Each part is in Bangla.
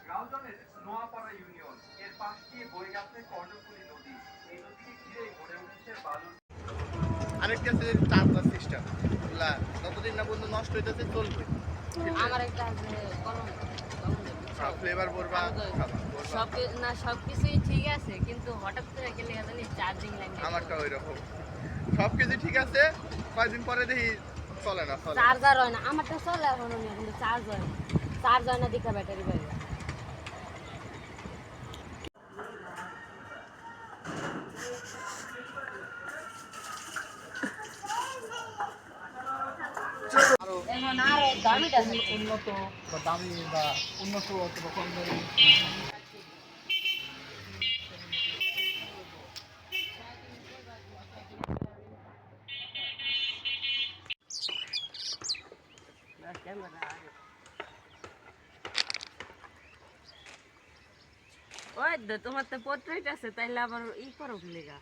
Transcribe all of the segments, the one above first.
গাউটনের নোয়াপাড়া ইউনিয়ন এর পাশ দিয়ে বয়ে গেছে কর্ণফুলী নদী। এই নদীকে ঘিরে গড়ে উঠেছে বালুর। আরেকটা আছে চার্জার সিস্টেম, যতদিন না বন্ধু নষ্ট হইতেছে চলবে। আমার একটা আছে কলম ফ্লেভার করবা সব না সবকিছুই ঠিক আছে, কিন্তু হঠাৎ করে গেলে জানি চার্জিং লাইন আমারটা ওই রকম সবকিছু ঠিক আছে, কয়েকদিন পরে দেখি চলে না। চার্জার হয় না, আমারটা চলে এখনো নিয়ে, কিন্তু চার্জ হয় না। চার্জ হয় না দেখা ব্যাটারি বাইরে। এখন আরো দামিটা উন্নত বা দামি বা উন্নত অথবা কম দামি ওই তো তোমার তো পোর্ট্রেট আছে, তাইলে আবার ই করো লেগা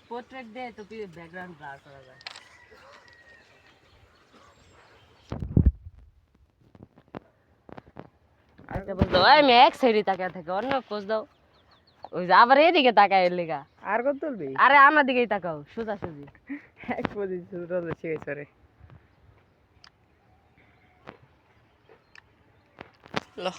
পোর্ট্রেট দিয়ে তো ব্যাকগ্রাউন্ড ব্লার করা যায়। আচ্ছা বুঝলো, আমি এক সাইডে তাকায় থাকে, অন্য পোজ দাও। ওই যে আবার এদিকে তাকায় এর লেগা। আর কত তুলবি? আরে আমার দিকেই তাকাও, সোজা সুজি। এক পজিশন রোজ শিখেছ রে। লো